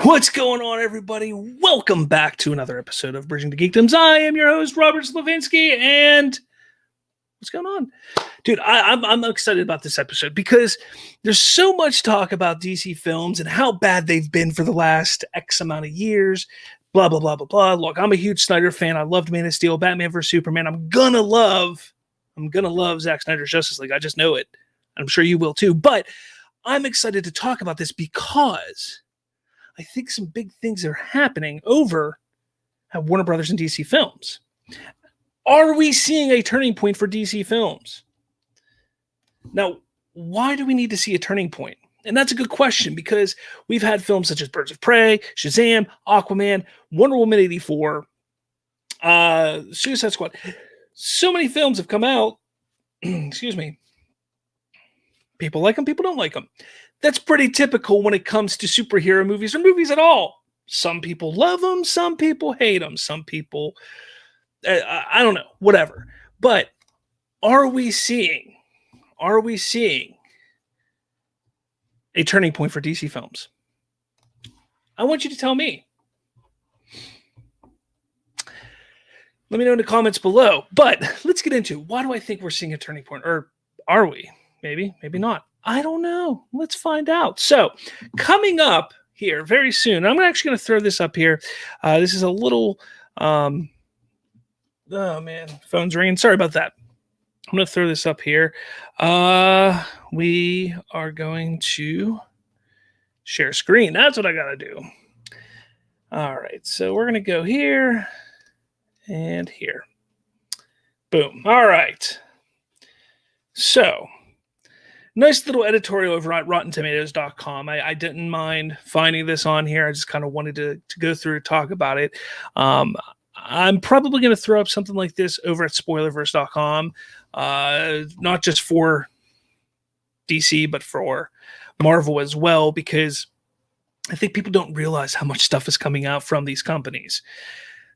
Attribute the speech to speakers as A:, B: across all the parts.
A: What's going on, everybody? Welcome back to another episode of Bridging the Geekdoms. I am your host, Robert Slavinsky, and what's going on? Dude, I'm excited about this episode because there's so much talk about DC films and how bad they've been for the last X amount of years, blah, blah, blah, blah, blah. Look, I'm a huge Snyder fan. I loved Man of Steel, Batman vs. Superman. I'm gonna love Zack Snyder's Justice League. I just know it. I'm sure you will too. But I'm excited to talk about this because I think some big things are happening over at Warner Brothers and DC Films. Are we seeing a turning point for DC Films? Now, why do we need to see a turning point? And that's a good question because we've had films such as Birds of Prey, Shazam, Aquaman, Wonder Woman 84, Suicide Squad. So many films have come out. Excuse me. People like them, people don't like them. That's pretty typical when it comes to superhero movies or movies at all. Some people love them, some people hate them, some people, I don't know, whatever. But are we seeing a turning point for DC Films? I want you to tell me. Let me know in the comments below. But let's get into why do I think we're seeing a turning point? Or are we? Maybe, maybe not. I don't know. Let's find out. So, coming up here very soon, I'm actually going to throw this up here. This is a little, oh man, phone's ringing. Sorry about that. I'm going to throw this up here. We are going to share screen. That's what I got to do. All right. So, we're going to go here and here. Boom. All right. So, nice little editorial over at RottenTomatoes.com. I didn't mind finding this on here. I just kind of wanted to go through and talk about it. I'm probably going to throw up something like this over at Spoilerverse.com, not just for DC, but for Marvel as well, because I think people don't realize how much stuff is coming out from these companies.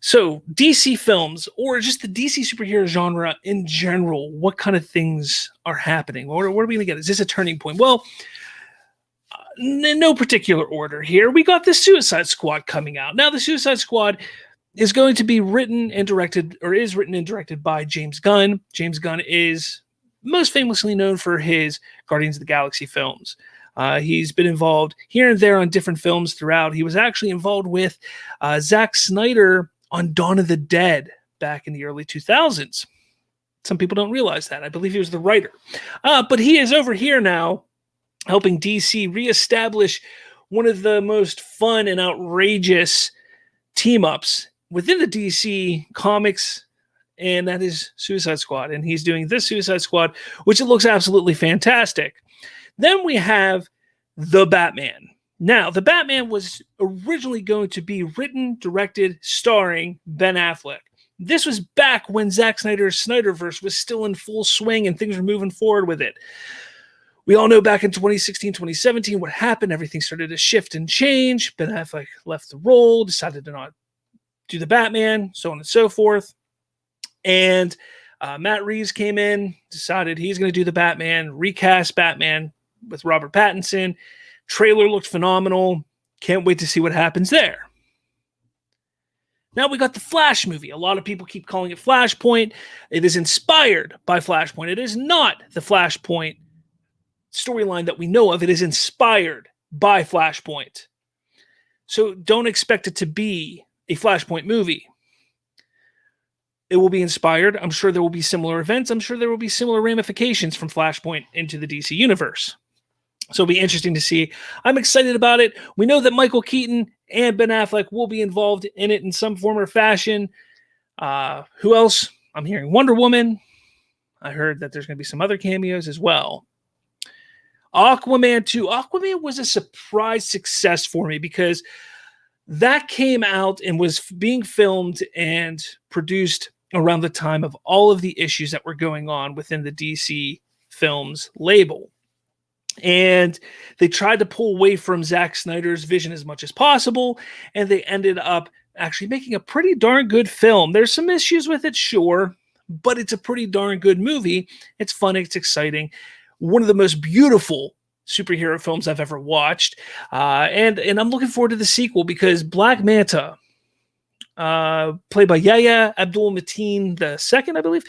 A: So DC films, or just the DC superhero genre in general, what kind of things are happening? What are we going to get? Is this a turning point? Well, in no particular order here. We got the Suicide Squad coming out. Now, the Suicide Squad is going to be written and directed by James Gunn. James Gunn is most famously known for his Guardians of the Galaxy films. He's been involved here and there on different films throughout. He was actually involved with Zack Snyder on Dawn of the Dead back in the early 2000s. Some people don't realize that. I believe he was the writer. But he is over here now helping DC reestablish one of the most fun and outrageous team-ups within the DC comics, and that is Suicide Squad. And he's doing this Suicide Squad, which it looks absolutely fantastic. Then we have The Batman. Now, The Batman was originally going to be written, directed, starring Ben Affleck. This was back when Zack Snyder's Snyderverse was still in full swing and things were moving forward with it. We all know back in 2016, 2017, what happened. Everything started to shift and change. Ben Affleck left the role, decided to not do The Batman, so on and so forth. And Matt Reeves came in, decided he's going to do The Batman, recast Batman with Robert Pattinson. Trailer looked phenomenal. Can't wait to see what happens there. Now we got the Flash movie. A lot of people keep calling it Flashpoint. It is inspired by Flashpoint. It is not the Flashpoint storyline that we know of. It is inspired by Flashpoint. So don't expect it to be a Flashpoint movie. It will be inspired. I'm sure there will be similar events. I'm sure there will be similar ramifications from Flashpoint into the DC universe. So it'll be interesting to see. I'm excited about it. We know that Michael Keaton and Ben Affleck will be involved in it in some form or fashion. Who else? I'm hearing Wonder Woman. I heard that there's going to be some other cameos as well. Aquaman 2. Aquaman was a surprise success for me because that came out and was being filmed and produced around the time of all of the issues that were going on within the DC Films label. And they tried to pull away from Zack Snyder's vision as much as possible, and they ended up actually making a pretty darn good film. There's some issues with it, sure, but it's a pretty darn good movie. It's fun, it's exciting. One of the most beautiful superhero films I've ever watched. And I'm looking forward to the sequel because Black Manta, played by Yahya Abdul Mateen II, I believe.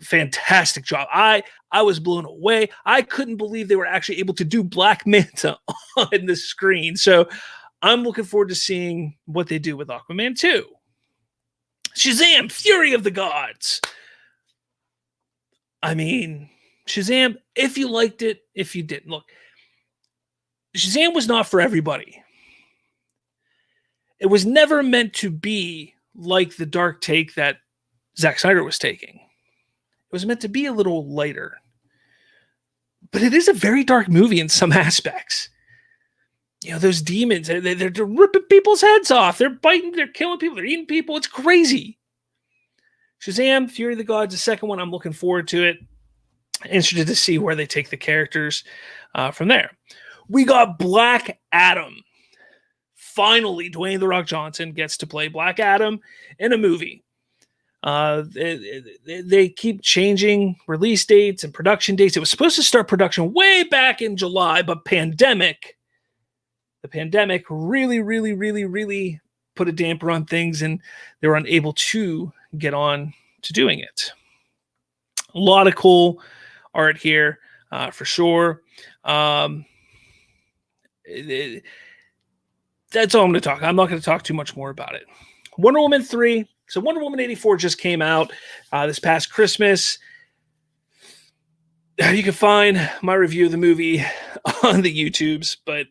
A: Fantastic job. I was blown away. I couldn't believe they were actually able to do Black Manta on the screen. So I'm looking forward to seeing what they do with Aquaman 2. Shazam! Fury of the Gods. I mean, Shazam, if you liked it, if you didn't. Look, Shazam was not for everybody. It was never meant to be like the dark take that Zack Snyder was taking. It was meant to be a little lighter. But it is a very dark movie in some aspects. You know, those demons, they're ripping people's heads off. They're biting, they're killing people, they're eating people. It's crazy. Shazam, Fury of the Gods, the second one, I'm looking forward to it. Interested to see where they take the characters from there. We got Black Adam. Finally, Dwayne "The Rock" Johnson gets to play Black Adam in a movie. They keep changing release dates and production dates. It was supposed to start production way back in July, but the pandemic really put a damper on things, and they were unable to get on to doing it. A lot of cool art here, for sure. That's all I'm going to talk. I'm not going to talk too much more about it. Wonder Woman 3. So Wonder Woman 84 just came out this past Christmas. You can find my review of the movie on the YouTubes, but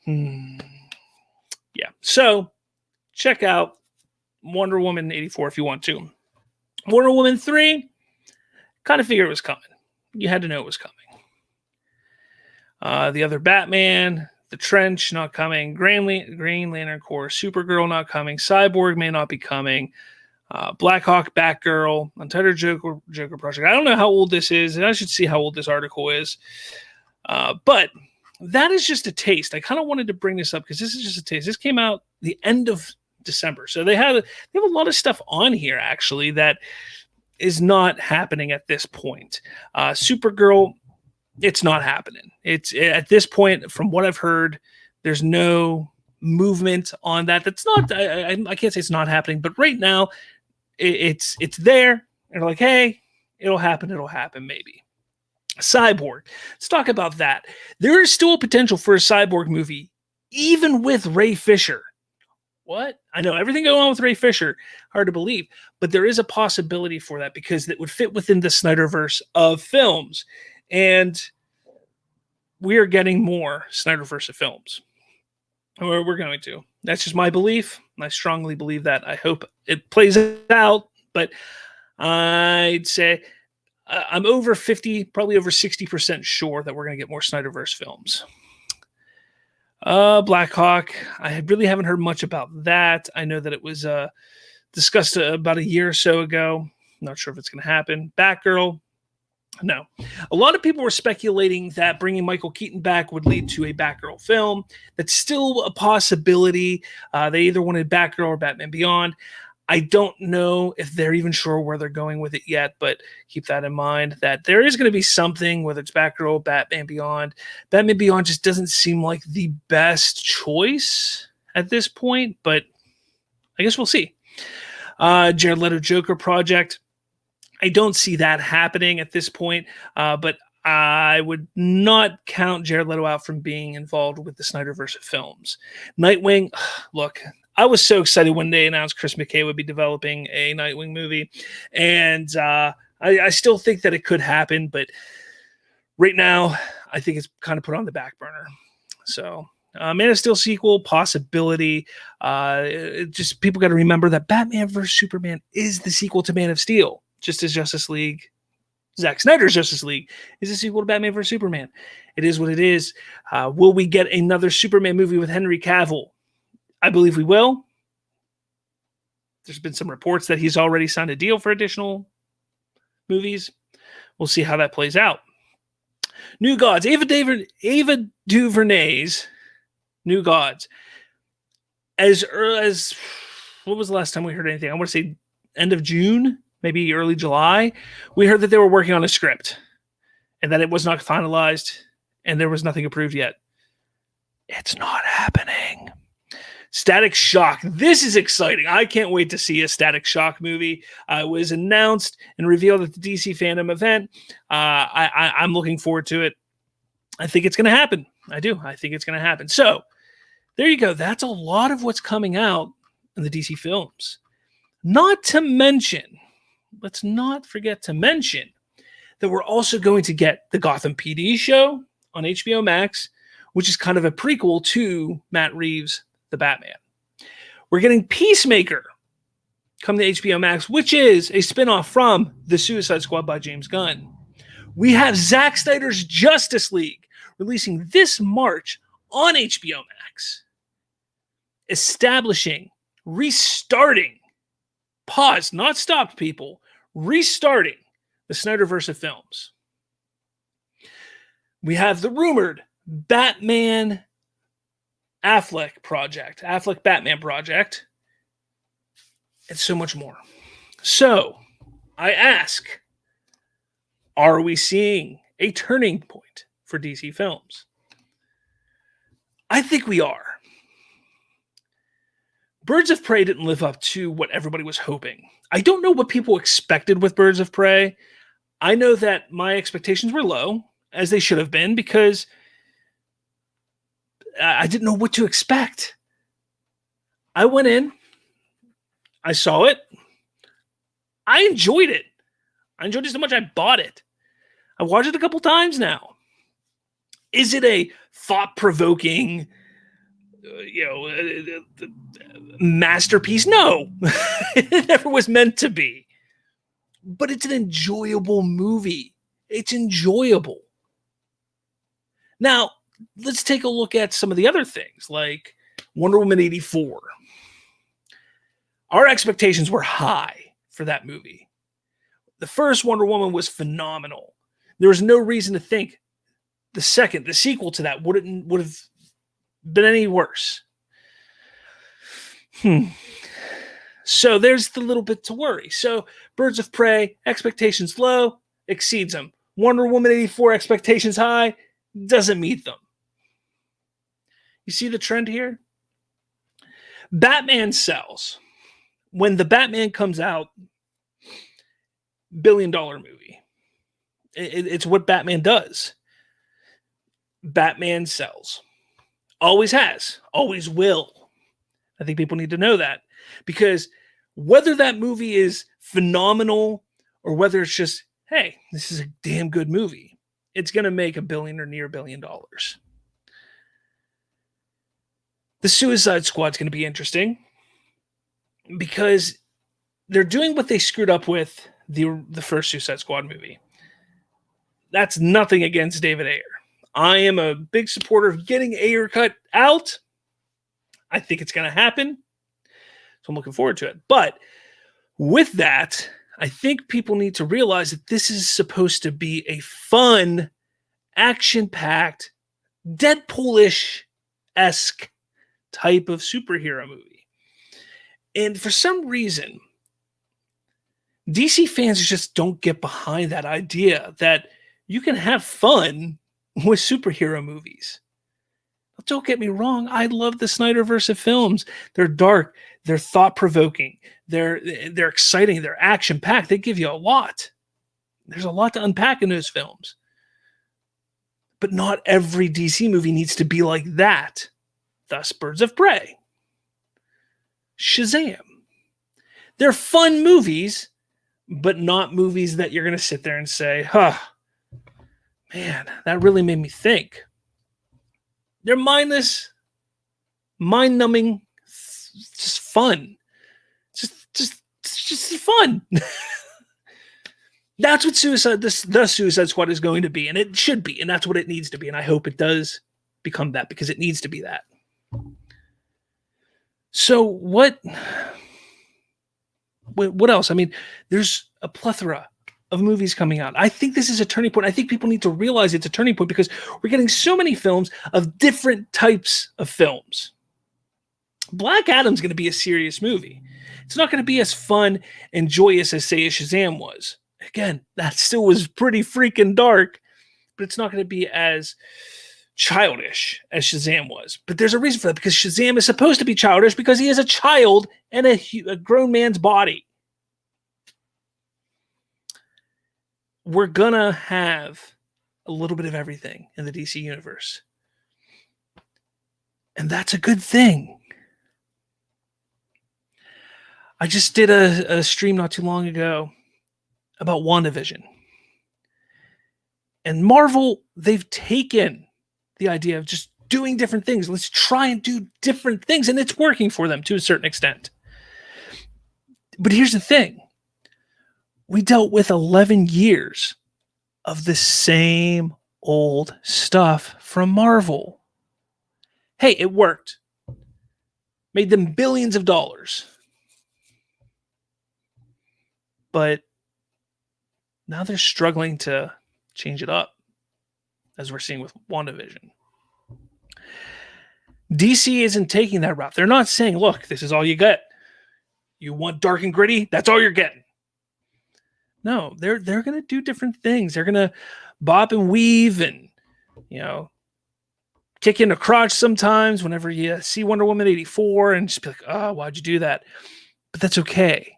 A: yeah. So check out Wonder Woman 84 if you want to. Wonder Woman 3, kind of figured it was coming. You had to know it was coming. The other Batman, The Trench, not coming. Green Lantern Corps, Supergirl, not coming. Cyborg may not be coming. Blackhawk, Batgirl, Untitled Joker Project. I don't know how old this is, and I should see how old this article is. But that is just a taste. I kind of wanted to bring this up because this is just a taste. This came out the end of December. So they have a lot of stuff on here, actually, that is not happening at this point. Supergirl, it's not happening. It's at this point, from what I've heard, there's no movement on that. That's not. I can't say it's not happening, but right now, it's there. And they're like, hey, it'll happen. It'll happen. Maybe. Cyborg. Let's talk about that. There is still a potential for a Cyborg movie, even with Ray Fisher. What? I know everything going on with Ray Fisher, hard to believe, but there is a possibility for that because it would fit within the Snyderverse of films. And we are getting more Snyderverse of films. We're going to. That's just my belief. I strongly believe that. I hope it plays out, but I'd say I'm over 50, probably over 60% sure that we're going to get more Snyderverse films. Blackhawk, I really haven't heard much about that. I know that it was discussed about a year or so ago. Not sure if it's going to happen. Batgirl, no. A lot of people were speculating that bringing Michael Keaton back would lead to a Batgirl film. That's still a possibility. They either wanted Batgirl or Batman Beyond. I don't know if they're even sure where they're going with it yet, but keep that in mind that there is going to be something, whether it's Batgirl, Batman Beyond. Batman Beyond just doesn't seem like the best choice at this point, but I guess we'll see. Jared Leto Joker Project. I don't see that happening at this point, but I would not count Jared Leto out from being involved with the Snyderverse of films. Nightwing, look, I was so excited when they announced Chris McKay would be developing a Nightwing movie, and I still think that it could happen, but right now, I think it's kind of put on the back burner. So, Man of Steel sequel, possibility. Just people got to remember that Batman vs. Superman is the sequel to Man of Steel, just as Justice League, Zack Snyder's Justice League, is a sequel to Batman vs. Superman. It is what it is. Will we get another Superman movie with Henry Cavill? I believe we will. There's been some reports that he's already signed a deal for additional movies. We'll see how that plays out. New Gods. Ava DuVernay's New Gods. As early as, what was the last time we heard anything? I want to say end of June, maybe early July. We heard that they were working on a script and that it was not finalized. and there was nothing approved yet. It's not happening. Static Shock. This is exciting. I can't wait to see a Static Shock movie. It was announced and revealed at the DC Fandom event. I'm looking forward to it. I think it's going to happen. I do. I think it's going to happen. So there you go. That's a lot of what's coming out in the DC films. Not to mention, let's not forget to mention that we're also going to get the Gotham PD show on HBO Max, which is kind of a prequel to Matt Reeves' The Batman. We're getting Peacemaker come to HBO Max, which is a spinoff from The Suicide Squad by James Gunn. We have Zack Snyder's Justice League releasing this March on HBO Max, establishing, restarting, paused, not stopped, people, restarting the Snyderverse of films. We have the rumored Batman Affleck Batman project, and so much more. So I ask, are we seeing a turning point for DC films? I think we are. Birds of Prey didn't live up to what everybody was hoping. I don't know what people expected with Birds of Prey. I know that my expectations were low, as they should have been, because I didn't know what to expect. I went in, I saw it, I enjoyed it. I enjoyed it so much I bought it. I watched it a couple times now. Is it a thought-provoking, masterpiece? No, it never was meant to be. But it's an enjoyable movie. It's enjoyable. Now, let's take a look at some of the other things, like Wonder Woman 84. Our expectations were high for that movie. The first Wonder Woman was phenomenal. There was no reason to think the sequel to that would have been any worse. So there's the little bit to worry. So Birds of Prey, expectations low, exceeds them. Wonder Woman 84, expectations high, doesn't meet them. You see the trend here? Batman sells. When the Batman comes out, $1 billion movie. It's what Batman does. Batman sells. Always has. Always will. I think people need to know that. Because whether that movie is phenomenal or whether it's just, hey, this is a damn good movie, it's going to make $1 billion or near $1 billion. The Suicide Squad's going to be interesting because they're doing what they screwed up with the first Suicide Squad movie. That's nothing against David Ayer. I am a big supporter of getting Ayer cut out. I think it's going to happen. So I'm looking forward to it. But with that, I think people need to realize that this is supposed to be a fun, action-packed, Deadpool-ish-esque type of superhero movie. And for some reason, DC fans just don't get behind that idea that you can have fun with superhero movies. Don't get me wrong. I love the Snyderverse of films. They're dark. They're thought-provoking. They're exciting. They're action-packed. They give you a lot. There's a lot to unpack in those films. But not every DC movie needs to be like that. Thus, Birds of Prey. Shazam. They're fun movies, but not movies that you're going to sit there and say, man, that really made me think. They're mindless, mind-numbing, just fun. Just fun. That's what the Suicide Squad is going to be, and it should be, and that's what it needs to be, and I hope it does become that because it needs to be that. So what else? I mean, there's a plethora of movies coming out. I think this is a turning point. I think people need to realize it's a turning point because we're getting so many films of different types of films. Black Adam's going to be a serious movie. It's not going to be as fun and joyous as, say, Shazam was. Again, that still was pretty freaking dark, but it's not going to be as childish as Shazam was. But there's a reason for that, because Shazam is supposed to be childish because he is a child in a grown man's body. We're going to have a little bit of everything in the DC universe. And that's a good thing. I just did a stream not too long ago about WandaVision. And Marvel, they've taken the idea of just doing different things. Let's try and do different things. And it's working for them to a certain extent. But here's the thing. We dealt with 11 years of the same old stuff from Marvel. Hey, it worked. Made them billions of dollars. But now they're struggling to change it up, as we're seeing with WandaVision. DC isn't taking that route. They're not saying, look, this is all you get. You want dark and gritty? That's all you're getting. No, they're going to do different things. They're going to bob and weave and, kick in the crotch sometimes whenever you see Wonder Woman 84 and just be like, oh, why'd you do that? But that's okay,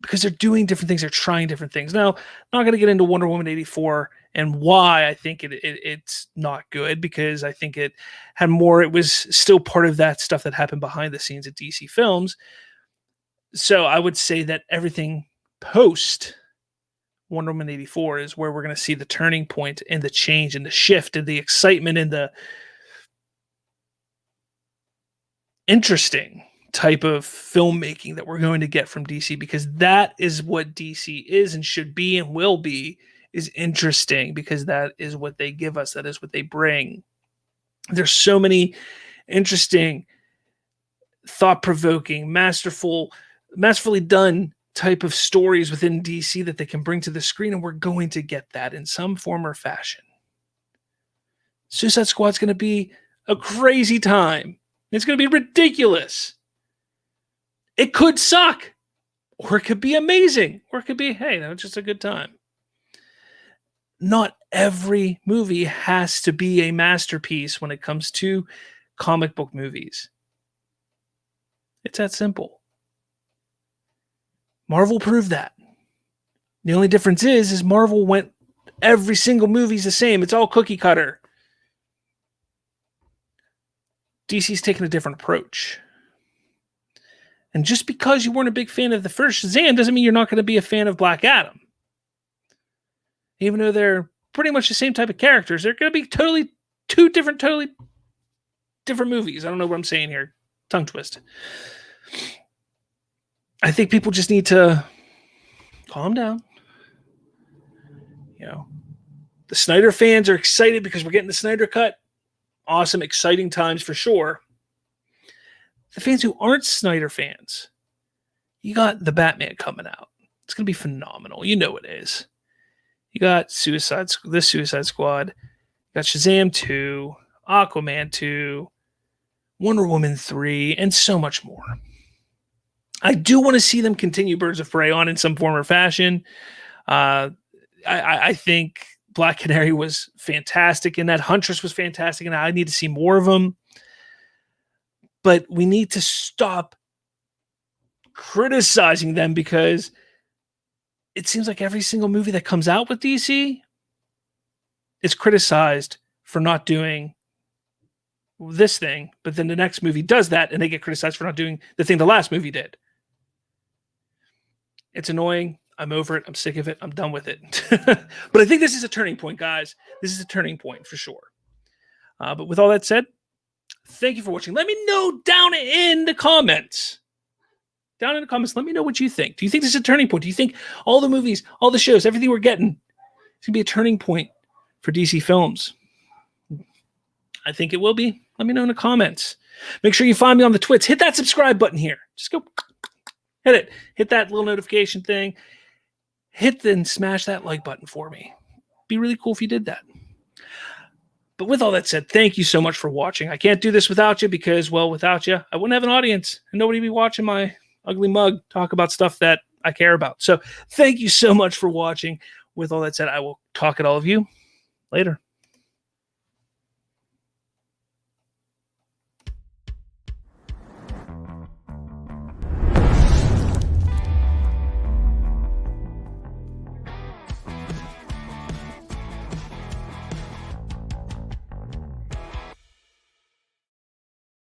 A: because they're doing different things. They're trying different things. Now, I'm not going to get into Wonder Woman 84 and why I think it's not good, because I think it had more. It was still part of that stuff that happened behind the scenes at DC Films. So I would say that everything post Wonder Woman 84 is where we're going to see the turning point and the change and the shift and the excitement and the interesting type of filmmaking that we're going to get from DC, because that is what DC is and should be and will be, is interesting, because that is what they give us. That is what they bring. There's so many interesting, thought-provoking, masterfully done type of stories within DC that they can bring to the screen, and we're going to get that in some form or fashion. Suicide Squad's going to be a crazy time. It's going to be ridiculous. It could suck, or it could be amazing, or it could be, hey, that was just a good time. Not every movie has to be a masterpiece when it comes to comic book movies. It's that simple. Marvel proved that. The only difference is Marvel went, every single movie's the same. It's all cookie cutter. DC's taken a different approach. And just because you weren't a big fan of the first Shazam doesn't mean you're not going to be a fan of Black Adam. Even though they're pretty much the same type of characters, they're going to be totally different movies. I don't know what I'm saying here. Tongue twist. I think people just need to calm down. The Snyder fans are excited because we're getting the Snyder Cut. Awesome, exciting times for sure. The fans who aren't Snyder fans, you got the Batman coming out. It's going to be phenomenal. You know it is. You got the Suicide Squad. You got Shazam 2, Aquaman 2, Wonder Woman 3, and so much more. I do want to see them continue Birds of Prey on in some form or fashion. I think Black Canary was fantastic, and that Huntress was fantastic, and I need to see more of them. But we need to stop criticizing them, because it seems like every single movie that comes out with DC is criticized for not doing this thing, but then the next movie does that, and they get criticized for not doing the thing the last movie did. It's annoying. I'm over it. I'm sick of it. I'm done with it. But I think this is a turning point, guys. This is a turning point for sure. But with all that said, thank you for watching. Let me know down in the comments. Let me know what you think. Do you think this is a turning point? Do you think all the movies, all the shows, everything we're getting is going to be a turning point for DC Films? I think it will be. Let me know in the comments. Make sure you find me on the Twits. Hit that subscribe button here. Just go hit it. Hit that little notification thing. And smash that like button for me. Be really cool if you did that. But with all that said, thank you so much for watching. I can't do this without you, because, well, without you, I wouldn't have an audience, and nobody would be watching my ugly mug talk about stuff that I care about. So thank you so much for watching. With all that said, I will talk at all of you later.